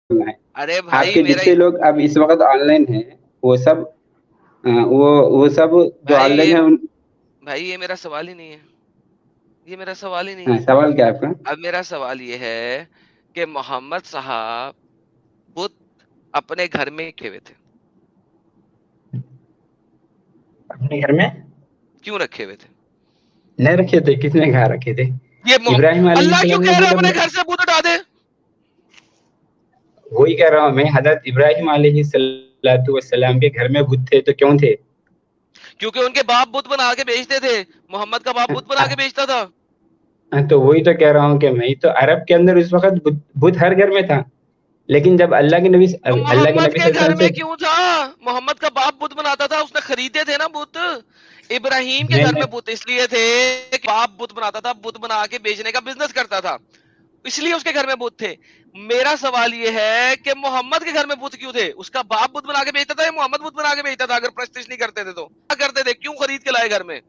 کرنا ہے. ارے آپ بھائی کے میرا جتنے لوگ اب اس وقت آن لائن ہیں وہ سب وہ سب جو آن لائن ہے بھائی یہ میرا سوال ہی نہیں ہے، یہ میرا سوال ہی نہیں ہے. سوال کیا آپ کا؟ اب میرا سوال یہ ہے کہ محمد صاحب بت اپنے گھر میں رکھے ہوئے تھے، اپنے گھر میں کیوں رکھے ہوئے تھے؟ نہیں رکھے تھے. کس نے کہا رکھے تھے؟ یہ ابراہیم علیہ اللہ کیوں السلام نے کہہ رہا ہے بت اپنے اپنے، گھر سے بت ہٹا دے؟ وہی کہہ رہا ہوں میں، حضرت ابراہیم علیہ السلام کے گھر میں بت تھے تو کیوں تھے؟ کیونکہ ان کے باپ بت بنا کے بیچتے تھے، محمد کا باپ بت بنا کے بیچتا تھا. تو وہی تو کہہ رہا ہوں کہ میں تو عرب کے اندر اس وقت بت ہر گھر میں تھا، لیکن جب اللہ کے نبی تو صلی اللہ محمد کے علیہ گھر وسلم میں سے کیوں تھا؟ محمد کا باپ بت بناتا تھا، اس نے خریدے تھے نا بت. ابراہیم کے میں گھر نے میں بت اس لیے تھے کہ باپ بت بناتا تھا، بت بنا کے بیچنے کا بزنس کرتا تھا، اس لیے اس کے گھر میں بت تھے. میرا سوال یہ ہے کہ محمد کے گھر میں بت کیوں تھے؟ اس کا باپ بت بنا کے بیچتا تھا یا محمد بت بنا کے بیچتا تھا؟ اگر پرستش نہیں کرتے تھے تو کیا کرتے تھے؟ کیوں خرید کے لائے گھر میں؟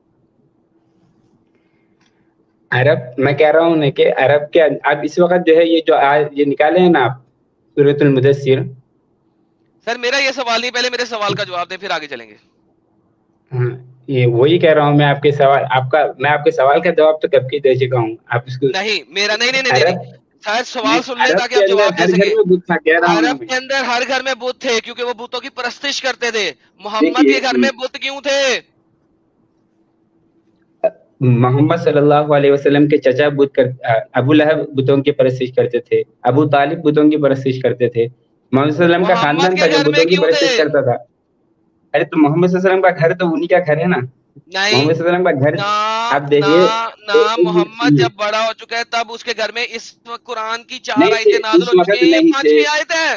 عرب، میں کہہ رہا ہوں نا کہ عرب کے اب اس وقت جو ہے یہ جو آج یہ نکالے ہیں نا آپ سورۃ المدثر. سر میرا یہ سوال نہیں، پہلے میرے سوال کا جواب دیں پھر آگے چلیں گے. ہاں، یہ وہی کہہ رہا ہوں میں. آپ کے سوال میں آپ کے سوال کا جواب تو کب کی دے چکا ہوں. آپ اس کو نہیں میرا نہیں. عرب سر میں سوال سن لیں عرب تاکہ کے آپ اندر جواب دے ہر گھر سکیں. میں بت تھا کہہ رہا ہوں نا عرب میں. کے اندر ہر گھر میں بت تھے کیونکہ وہ بتوں کی پرستش کرتے تھے. محمد دیکھیے کے گھر میں بت کیوں تھے؟ محمد صلی اللہ علیہ وسلم کے چچا ابو لہب بتوں کی پرستش کرتے تھے، ابو طالب بتوں کی پرستش کرتے تھے. محمد صلی اللہ علیہ وسلم کا محمد خاندان کے تھا جو گھر میں بتوں کی کیوں تھے؟ پرستش کرتا تھا. ارے تو محمد صلی اللہ علیہ وسلم کا گھر تو انہی کا گھر ہے نا. نہیں، محمد صلی اللہ علیہ وسلم کا گھر نہ آپ نہ دیکھیے. نہ محمد جب بڑا ہو چکا ہے تب اس کے گھر میں اس وقت قرآن کی 4 نہیں تھے آیتیں نازل اس ہو چکی وقت، ہیں، یہ نہیں تھے. 5ویں آیت ہے،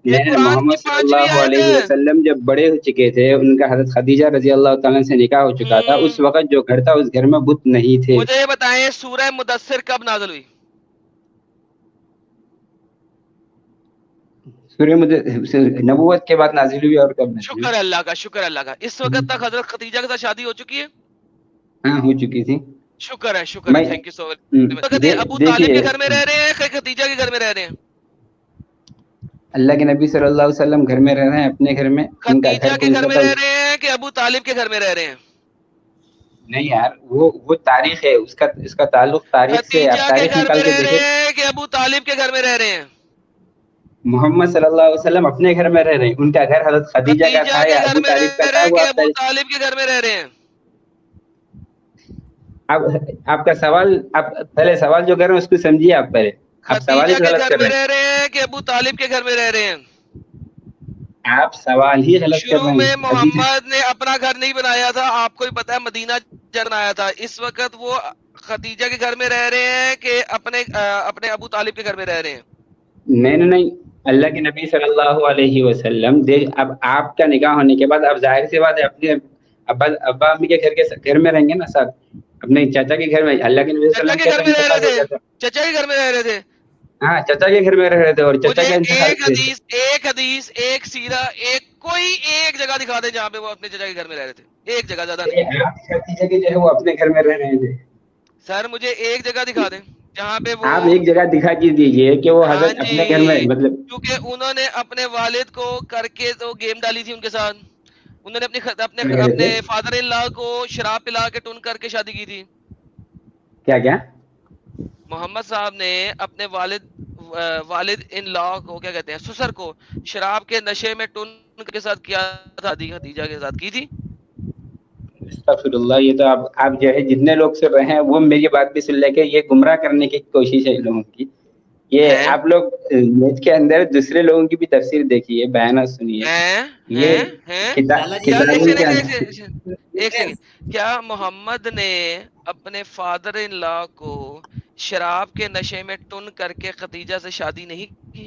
یہ نہیں قرآن کی محمد صلی 5ویں اللہ آیت علیہ ہے. وسلم جب بڑے ہو چکے تھے، ان کا حضرت خدیجہ رضی اللہ تعالیٰ سے نکاح ہو چکا تھا، اس وقت جو گھر تھا اس گھر میں بت نہیں تھے. مجھے یہ بتائیں سورہ مدثر کب نازل ہوئی؟ سورہ نبوت کے بعد نازل ہوئی. اور کب نازل ہوئی؟ شکر اللہ کا، شکر اللہ کا. اس وقت تک حضرت خدیجہ کے ساتھ شادی ہو چکی ہے؟ ہاں ہو چکی تھی. شکر ہے، شکر ہے، میں تھینک یو سو مچ. ابو طالب دیکھیے کے گھر میں رہ رہے ہیں کہ خدیجہ کے گھر میں رہ رہے ہیں؟ اللہ کے نبی صلی اللہ علیہ وسلم گھر میں رہ رہے ہیں اپنے گھر میں. ان کا خدیجہ گھر کے کون گھر سا میں تھا؟ رہ رہے ہیں کہ ابو طالب کے گھر میں رہ رہے ہیں؟ نہیں یار، وہ تاریخ ہے اس کا تعلق تاریخ سے. آپ خدیجہ کے تاریخ گھر نکال میں کے رہ دیکھیں. رہے ہیں کہ ابو طالب کے گھر میں رہ رہے ہیں؟ محمد صلی اللہ علیہ وسلم اپنے گھر میں رہ رہے ہیں. ان کا گھر حضرت خدیجہ کا خدیجہ تھا کے یا گھر ابو میں طالب کا رہ رہے تھا، ہیں وہ کہ آپ ابو طالب کے گھر میں رہ رہے ہیں؟ آپ کا سوال، آپ پہلے سوال جو کر رہے ہیں اس کو سمجھیے. آپ پہلے آپ سوال خدیجہ ہی کے غلط گھر کر میں رہے رہ ہیں. رہے ہیں کہ ابو طالب کے گھر میں رہ رہے ہیں؟ آپ سوال ہی غلط کر شروع رہے میں ہیں. محمد نے اپنا گھر نہیں بنایا تھا، آپ کو بھی پتا ہے، مدینہ بنایا تھا. اس وقت وہ خدیجہ کے گھر میں رہ رہے ہیں کہ اپنے ابو طالب کے گھر میں رہ رہے ہیں؟ نہیں. اللہ کے نبی صلی اللہ علیہ وسلم اب آپ کا نکاح ہونے کے بعد اب ظاہر سی بات ہے اپنے ابا امی کے گھر میں رہیں گے نا ساتھ. اپنے چاچا کے گھر میں اللہ کے نبی صلی چچا اللہ علیہ وسلم کے کیا گھر تو میں رہ رہے انتقال ہو تھے، گیا تھا. چچا کے گھر میں رہ رہے تھے. ہاں چچا کے گھر میں رہ رہے تھے اور چچا مجھے کا انتقال. ایک حدیث ایک سیرہ کوئی ایک جگہ دکھا دیں جہاں پہ وہ اپنے چچا کے گھر میں رہ رہے تھے. ایک جگہ، زیادہ نہیں. خدیجہ کے جو ہے وہ اپنے گھر میں رہ رہے تھے. سر مجھے ایک جگہ دکھا دیں جہاں پہ وہ. آپ ایک جگہ دکھا کے دیجئے کہ وہ ہاں حضرت جی، اپنے گھر میں مطلب. کیونکہ انہوں نے اپنے والد کو کر کے تو گیم ڈالی تھی ان کے ساتھ. انہوں نے کیا کہہ رہے اپنے تھے؟ فادر ان لا کو شراب پلا کے ٹن کر کے شادی کی تھی. کیا محمد صاحب نے اپنے والد ان لا کو، کیا کہتے ہیں، سسر کو، شراب کے نشے میں ٹن کے ساتھ کیا تھا، خدیجہ کے ساتھ کی تھی. استغفر اللہ. یہ تو آپ جو ہے جتنے لوگ سن رہے ہیں وہ میری بات بھی سن لے کے یہ گمراہ کرنے کی کوشش ہے لوگوں کی. یہ ہیں آپ لوگ نیٹ کے اندر دوسرے لوگوں کی بھی تفسیر دیکھیے، بیانات سنیے. یہ ہیں کیا؟ کتابوں کے ایک سیکنڈ. کیا محمد نے اپنے فادر ان لا کو شراب کے نشے میں ٹن کر کے خدیجہ سے شادی نہیں کی؟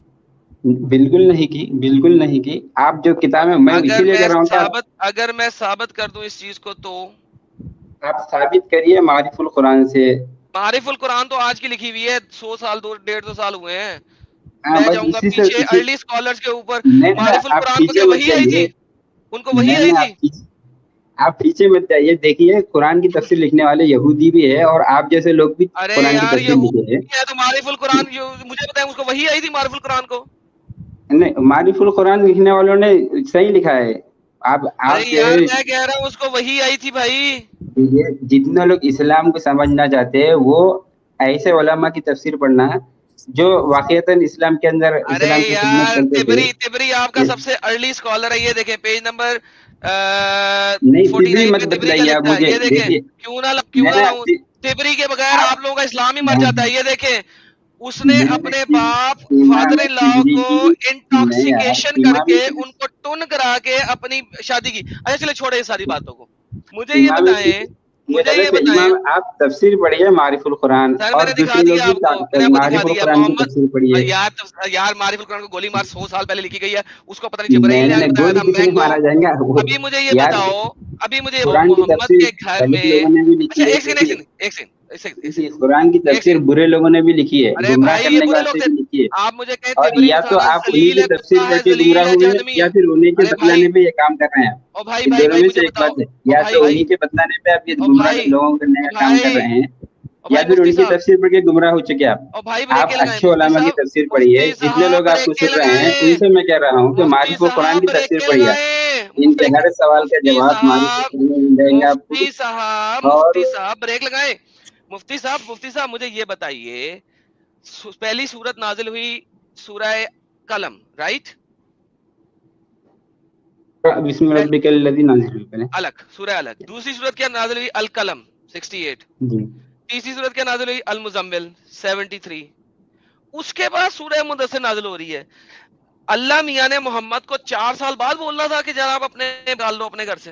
بالکل نہیں کی، بالکل نہیں کی. آپ جو کتابیں، میں اسی لیے کہہ رہا ہوں کہ اگر میں ثابت کر دوں اس چیز کو تو آپ ثابت کریے معارف القرآن سے. معارف القرآن تو آج کی لکھی ہوئی ہے، 100 سال 150 سال ہوئے ہیں. ہاں میں بس جاؤں گا اسی سے پیچھے ارلی اسکالرز کے اوپر. نہیں معارف آپ القرآن کو پیچھے کیا مت وحی آئی جائیے. تھی؟ ان کو وحی آئی نہیں تھی؟ آپ پیچھے مت جائیے. دیکھیے قرآن کی تفسیر لکھنے والے یہودی بھی ہے اور آپ جیسے لوگ بھی ارے قرآن کی یار تفسیر لکھے ہیں. یہودی ہے تو معارف القرآن مجھے بتائیں اس کو وحی آئی تھی معارف القرآن کو؟ نہیں معرف القرآن لکھنے والوں نے صحیح لکھا ہے. آپ ارے یار میں کہہ رہا ہوں اس کو وہی آئی تھی بھائی. جتنے لوگ اسلام کو سمجھنا چاہتے ہیں وہ ایسے علماء کی تفسیر پڑھنا جو واقعتاً اسلام کے اندر ارے اسلام کی خدمت یار کرتے تھے. تبری آپ کا سب سے ارلی اسکالر ہے. یہ دیکھیں پیج نمبر نہیں 49 مت پہ تبری بتلائیے کا آپ لکھتا ہے. مجھے. یہ دیکھیں دیکھیے کیوں نہ لاؤں تبری کے بغیر آپ لوگوں کا اسلام ہی مر جاتا ہے. یہ دیکھیں اس نے اپنے باپ فادر ان لا تبری کو کی نہیں یار انٹاکسیکیشن کر امام کے ان کو ٹن کرا کے اپنی شادی کی. اچھا چلے چھوڑے ساری باتوں کو. مجھے یہ امام بتائیں امام آپ تفسیر پڑھیے معرف القرآن سر میں اور نے دکھا دوسرے لوگ دیا بھی آپ کو. میں نے آپ کو دکھا معرف دیا القرآن کی محمد تفسیر پڑھیے. یار معرف القرآن کو گولی مار 100 سال پہلے لکھی گئی ہے. اس کو پتہ نہیں جبرائیل نے نہیں بتایا گولی تھا کسی نے مینگو. مارا جائیں گا ابھی مجھے یہ یار بتاؤ قرآن کی محمد تفسیر کے گھر غلط میں لوگوں نے بھی اچھا لکھی ہے. ایک دیکھیے سیکنڈ قرآن کی تفسیر برے لوگوں نے بھی لکھی ہے, ارے گمراہ بھائی یہ کرنے کے برے لوگ واسطے تھے. بھی لکھی ہے. آپ مجھے کہیں اور تبری یا تو انسان ہے آپ انہیں ذلیل کی ہے تفسیر کتا ہے پڑھ کے ذلیل گمراہ ہے ہوئے ہیں جہنمی یا ہے. پھر انہیں کے ارے بتلانے پہ یہ کام کر رہے ہیں. او بھائی ان بھائی دونوں بھائی میں مجھے سے ایک بتاؤ. بات ہے, او یا بھائی تو انہیں کے بتلانے پہ آپ یہ او گمراہ بھائی لوگوں کرنے او کا کام کر بھائی رہے ہیں, او یا بھائی پھر مفتی ان کی صاحب تفسیر پڑھ کے گمراہ ہو چکے آپ. او بھائی بریک کے آپ لگائیں اچھے مفتی علماء کی صاحب. تفسیر پڑھیے. مفتی جتنے صاحب لوگ آپ کو بریک کے سن رہے ہیں ان لگائیں. سے میں کہہ رہا ہوں کہ مفتی معرف صاحب القرآن کی بریک تفسیر کے پڑھیے. لگائیں. ان کے ہر سوال کا جواب معرف القرآن میں مل جائیں گے آپ کو. اور مفتی صاحب بریک لگائیں. مفتی صاحب مجھے یہ بتائیے پہلی سورت نازل ہوئی سورہ قلم رائٹ. بسم ربک الذی نازل پہلے الگ سورہ الگ. دوسری سورت کیا نازل ہوئی القلم 68. جی. تیسری سورت کیا نازل ہوئی المزمل 73. اس کے بعد سورہ مدثر نازل ہو رہی ہے. اللہ میاں نے محمد کو 4 سال بعد بولنا تھا کہ جناب اپنے ڈال دو اپنے گھر سے.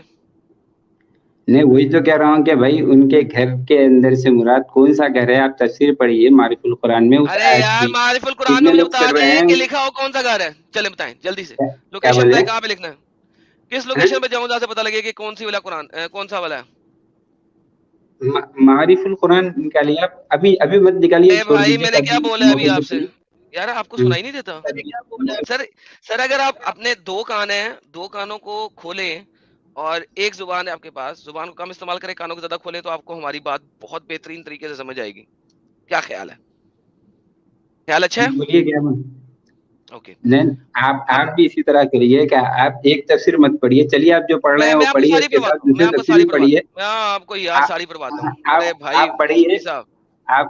نہیں وہی تو کہہ رہا ہوں کہ بھائی ان کے گھر کے اندر سے مراد کون سا گھر ہے. آپ تفسیر پڑھیے معرف القرآن میں اس ارے آیت یار کی. معرف القرآن میں جتنے مجھے لوگ بتا سن رہے دیں کہ ہیں لکھا ہو کون سا گھر ہے. چلے بتائیں جلدی سے. کیا لوکیشن بولے بتائیں کہاں پہ لکھنا ہے. کس لوکیشن پہ جاؤں جہاں سے پتہ لگے کہ کون سی والا قرآن کون سا والا ہے. معرف القرآن نکالیے آپ. ابھی مت نکالیے, اے چھوڑ بھائی دیجیے میں نے کیا کبھی بولا ابھی موقع آپ پہ سے. چلیے. یار آپ کو سنائی نہیں دیتا. سر اگر آپ اپنے 2 کان ہیں 2 کانوں کو کھولیں اور ایک زبان ہے آپ کے پاس, زبان کو کم استعمال کریں کانوں کو زیادہ کھولیں تو آپ کو ہماری بات بہت بہترین طریقے سے سمجھ آئے گی. کیا خیال ہے؟ خیال اچھا ہے. بولیے کیا اوکے نہیں آپ بھی اسی طرح کریے کہ آپ ایک تفسیر مت پڑھیے. چلیے آپ جو پڑھ رہے ہیں وہ میں آپ کو پڑھیے, اس ساری کے پڑھواتا ساتھ ہوں. میں دوسری آپ کو تفسیر ساری بھی پڑھیے. پڑھواتا ہوں. میں آپ کو یار ساری پڑھواتا ہوں. آپ ارے بھائی آپ پڑھیے. مفتی صاحب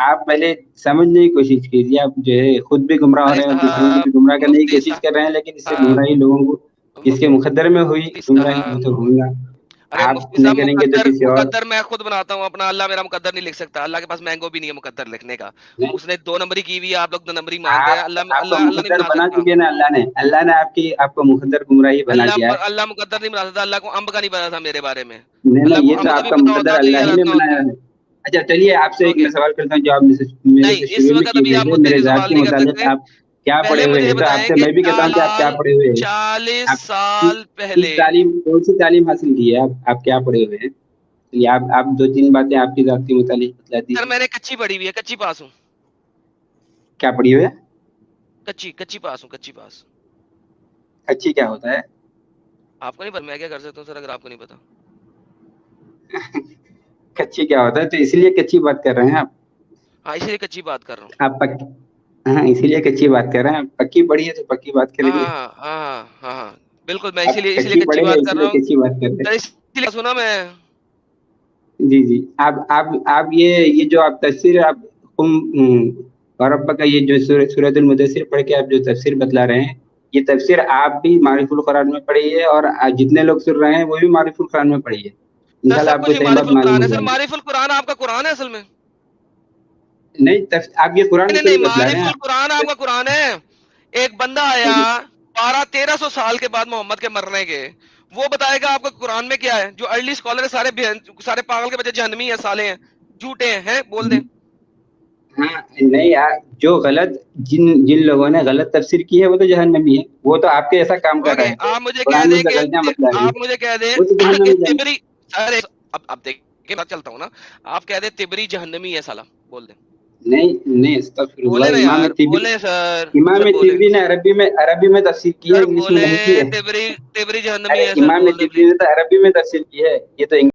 آپ پہلے سمجھنے کی کوشش کیجیے. آپ جو ہے خود بھی گمراہ ہو ارے رہے ہیں اور دوسروں کو صاحب بھی گمراہ کرنے کی مفتی کوشش کر رہے ہیں, لیکن اس سے صاحب گمراہی لوگوں کو جس کے مقدر میں ہوئی مفتی گمراہی وہ صاحب تو ہوگا. ارے آپ مفتی نہیں صاحب کریں گے تو کسی اور. مقدر میں خود بناتا ہوں اپنا. اللہ میرا مقدر نہیں لکھ سکتا. اللہ کے پاس مینگو بھی نہیں ہے مقدر لکھنے کا. نہیں, اس نے 2 نمبری کی ہوئی ہے. آپ لوگ 2 نمبری مانتے ہیں. اللہ آپ کو اللہ اللہ نہیں مقدر بنا بنا سکتا. چکے نا اللہ نے آپ کو مقدر گمراہی بنا دیا ہے. اللہ مقدر نہیں بنا سکتا. اللہ کو امب کا نہیں پتا تھا میرے بارے میں. اللہ نہیں کو یہ تو امب کا آپ بھی کا پتا مقدر ہوتا تو یہ اللہ ہی نے حالت نہ بنایا ہوتی. ہے. اچھا چلیے آپ سے ایک اوکے میں سوال کرتا ہوں جو آپ میرے نہیں سے اس شروع میں وقت کیے ابھی ہوئے آپ تھے مجھ سے میرے بھی ذات سوال کے نہیں کر متعلق. سکتے. آپ کیا پڑھے پہلے ہوئے مجھے ہیں یہ تو آپ بتائیں سے کہ میں بھی کہتا ہوں کہ آپ کیا پڑھے ہوئے ہیں. 40 سال پہلے کون سی تعلیم حاصل کی ہے. آپ کیا پڑھے ہوئے ہیں. چلیے آپ 2-3 باتیں آپ کی ذات کے متعلق بتلا سر دیجیے. میں نے کچی پڑھی ہوئی ہے. کچی پاس ہوں. کیا پڑھی ہوئے. کچی پاس ہوں. کچی پاس. اچھی کیا ہوتا ہے. آپ کو نہیں پتا میں کیا کر سکتا ہوں سر اگر آپ کو نہیں پتا. کچی کیا ہوتا ہے تو اسی لیے کچی بات کر رہے ہیں آپ. ہاں اسی لیے کچی بات کر رہا ہوں. آپ پکی. ہاں اسی لیے کچی بات کر رہے ہیں. پکی پڑھی ہے تو پکی بات کریں گے. ہاں بالکل میں آپ اسی لیے کچی پڑھے ہیں بات اسی کر لیے رہا ہوں. کچی بات کر رہے سر اسی لیے سنا میں. جی آپ یہ جو آپ تفسیر آپ اور ابا کا یہ جو سورۃ المدثر پڑھ کے آپ جو تفسیر بتلا رہے ہیں یہ تفسیر آپ بھی معرف القرآن میں پڑھیے اور جتنے لوگ سن رہے ہیں وہ بھی معرف القرآن میں پڑھیے. سر انشاءاللہ سب آپ کو کچھ صحیح معرف بات معلوم القرآن ہو ہے. سر جائے گی. معرف القرآن آپ کا قرآن ہے اصل میں. نہیں آپ یہ قرآن نہیں کو نہیں بھی بتلا رہے معرف ہیں. القرآن آپ کا قرآن ہے. ایک بندہ آیا 1300 سال کے بعد محمد کے مرنے کے, وہ بتائے گا آپ کا قرآن میں کیا ہے. جو ارلی اسکالر سارے پاگل کے بچے جہنمی ہیں, سالے ہیں, جھوٹے ہیں بول دیں. ہاں نہیں یار جو غلط جن لوگوں نے غلط تفسیر کی ہے وہ تو جہنمی ہے. وہ تو آپ کے ایسا کام کر رہے اوکے ہیں آپ مجھے کہہ قرآن میں دیں سے کہ غلطیاں بتلا رہے ہیں. آپ مجھے کہہ دیں وہ تو کہ جہنمی جائیں گے. تبری سارے اب دیکھیں میں چلتا ہوں نا. آپ کہہ دیں تبری جہنمی ہے سالہ بول دیں. نہیں استغفر بولے نا اللہ. یار بولے سر امام بولے طبری نے عربی میں تفسیر کی ہے, سر انگلش میں بولے نہیں کی ہے. تبری ارے جہنمی ہے سر امام بول دیں طبری پلیز. نے تو عربی میں تفسیر کی ہے, یہ تو